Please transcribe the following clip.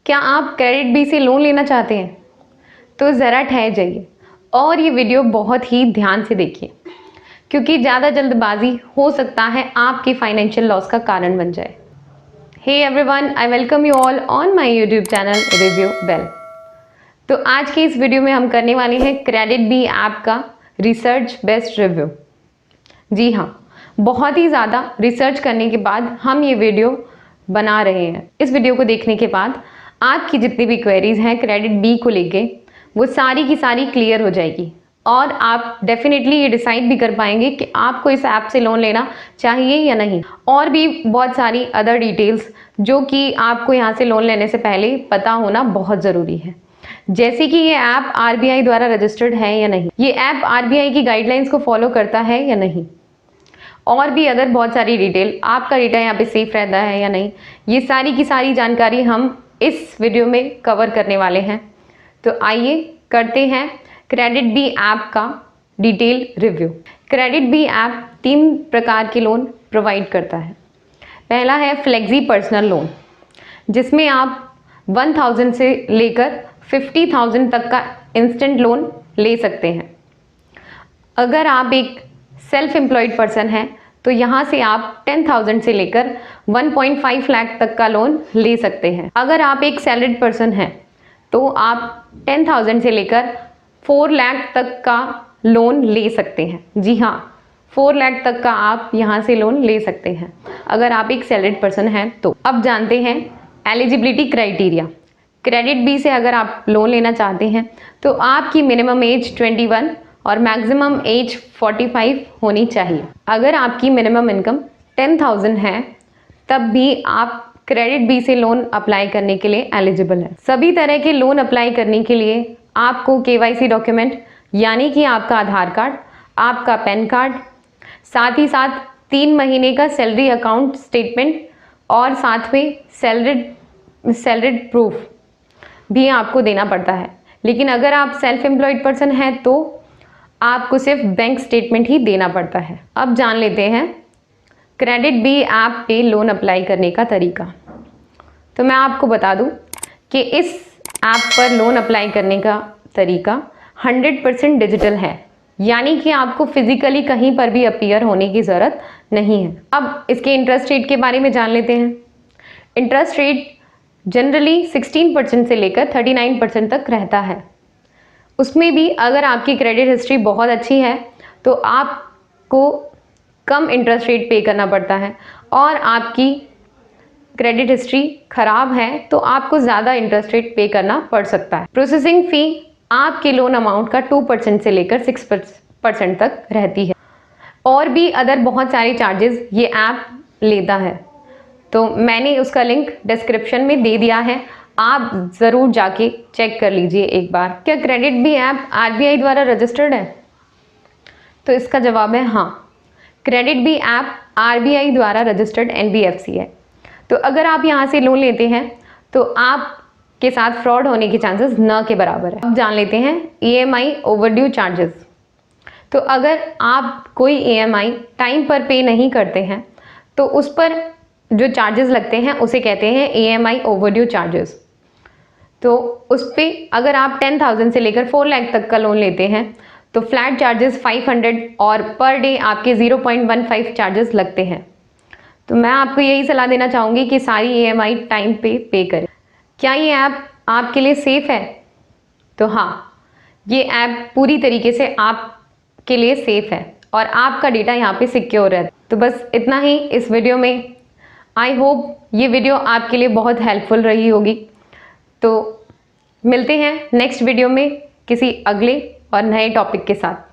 क्या आप क्रेडिटबी से लोन लेना चाहते हैं? तो ज़रा ठहर जाइए और ये वीडियो बहुत ही ध्यान से देखिए, क्योंकि ज़्यादा जल्दबाजी हो सकता है आपके फाइनेंशियल लॉस का कारण बन जाए। Hey everyone, I welcome you all on my YouTube channel review bell. तो आज की इस वीडियो में हम करने वाले हैं क्रेडिटबी ऐप का रिसर्च बेस्ड रिव्यू। जी हाँ, बहुत ही ज़्यादा रिसर्च करने के बाद हम ये वीडियो बना रहे हैं। इस वीडियो को देखने के बाद आपकी जितनी भी क्वेरीज हैं क्रेडिटबी को लेके, वो सारी की सारी क्लियर हो जाएगी और आप डेफिनेटली ये डिसाइड भी कर पाएंगे कि आपको इस ऐप से लोन लेना चाहिए या नहीं। और भी बहुत सारी अदर डिटेल्स जो कि आपको यहाँ से लोन लेने से पहले पता होना बहुत ज़रूरी है, जैसे कि ये ऐप आरबीआई द्वारा रजिस्टर्ड है या नहीं, ये ऐप आरबीआई की गाइडलाइंस को फॉलो करता है या नहीं, और भी अदर बहुत सारी डिटेल, आपका डेटा यहाँ पे सेफ रहता है या नहीं, ये सारी की सारी जानकारी हम इस वीडियो में कवर करने वाले हैं। तो आइए करते हैं क्रेडिटबी ऐप का डिटेल रिव्यू। क्रेडिटबी ऐप 3 प्रकार के लोन प्रोवाइड करता है। पहला है फ्लेक्सी पर्सनल लोन, जिसमें आप 1000 से लेकर 50,000 तक का इंस्टेंट लोन ले सकते हैं। अगर आप एक सेल्फ एम्प्लॉयड पर्सन हैं तो यहाँ से आप 10,000 से लेकर 1.5 लाख तक का लोन ले सकते हैं। अगर आप एक सैलरीड पर्सन हैं तो आप 10,000 से लेकर 4 लाख तक का लोन ले सकते हैं। जी हाँ, 4 लाख तक का आप यहाँ से लोन ले सकते हैं अगर आप एक सैलरीड पर्सन हैं तो। अब जानते हैं एलिजिबिलिटी क्राइटेरिया। क्रेडिटबी से अगर आप लोन लेना चाहते हैं तो आपकी मिनिमम एज 21 और मैक्सिमम एज 45 होनी चाहिए। अगर आपकी मिनिमम इनकम 10,000 है तब भी आप क्रेडिटबी से लोन अप्लाई करने के लिए एलिजिबल है। सभी तरह के लोन अप्लाई करने के लिए आपको केवाईसी डॉक्यूमेंट यानी कि आपका आधार कार्ड, आपका पैन कार्ड, साथ ही साथ 3 महीने का सैलरी अकाउंट स्टेटमेंट और साथ में सैलरीड प्रूफ भी आपको देना पड़ता है। लेकिन अगर आप सेल्फ एम्प्लॉयड पर्सन हैं तो आपको सिर्फ बैंक स्टेटमेंट ही देना पड़ता है। अब जान लेते हैं क्रेडिटबी ऐप पे लोन अप्लाई करने का तरीका। तो मैं आपको बता दूं कि इस ऐप पर लोन अप्लाई करने का तरीका 100% डिजिटल है, यानी कि आपको फिजिकली कहीं पर भी अपीयर होने की ज़रूरत नहीं है। अब इसके इंटरेस्ट रेट के बारे में जान लेते हैं। इंटरेस्ट रेट जनरली 16% से लेकर 39% तक रहता है। उसमें भी अगर आपकी क्रेडिट हिस्ट्री बहुत अच्छी है तो आपको कम इंटरेस्ट रेट पे करना पड़ता है, और आपकी क्रेडिट हिस्ट्री ख़राब है तो आपको ज़्यादा इंटरेस्ट रेट पे करना पड़ सकता है। प्रोसेसिंग फ़ी आपके लोन अमाउंट का 2% से लेकर 6% तक रहती है, और भी अदर बहुत सारे चार्जेस ये ऐप लेता है। तो मैंने उसका लिंक डिस्क्रिप्शन में दे दिया है, आप ज़रूर जाके चेक कर लीजिए एक बार। क्या क्रेडिटबी ऐप आरबीआई द्वारा रजिस्टर्ड है? तो इसका जवाब है हाँ, क्रेडिटबी ऐप आरबीआई द्वारा रजिस्टर्ड एनबीएफसी है। तो अगर आप यहाँ से लोन लेते हैं तो आपके साथ फ्रॉड होने के चांसेस न के बराबर है। अब जान लेते हैं ईएमआई ओवरड्यू चार्जेस। तो अगर आप कोई ईएमआई टाइम पर पे नहीं करते हैं तो उस पर जो चार्जेस लगते हैं उसे कहते हैं ईएमआई ओवरड्यू चार्जेस। तो उस पर अगर आप 10,000 से लेकर 4 लाख तक का लोन लेते हैं तो फ्लैट चार्जेस 500 और पर डे आपके 0.15 चार्जेस लगते हैं। तो मैं आपको यही सलाह देना चाहूँगी कि सारी ईएमआई टाइम पे करें। क्या ये ऐप आपके लिए सेफ़ है? तो हाँ, ये ऐप पूरी तरीके से आपके लिए सेफ़ है और आपका डेटा यहाँ पे सिक्योर है। तो बस इतना ही इस वीडियो में। आई होप ये वीडियो आपके लिए बहुत हेल्पफुल रही होगी। तो मिलते हैं नेक्स्ट वीडियो में किसी अगले और नए टॉपिक के साथ।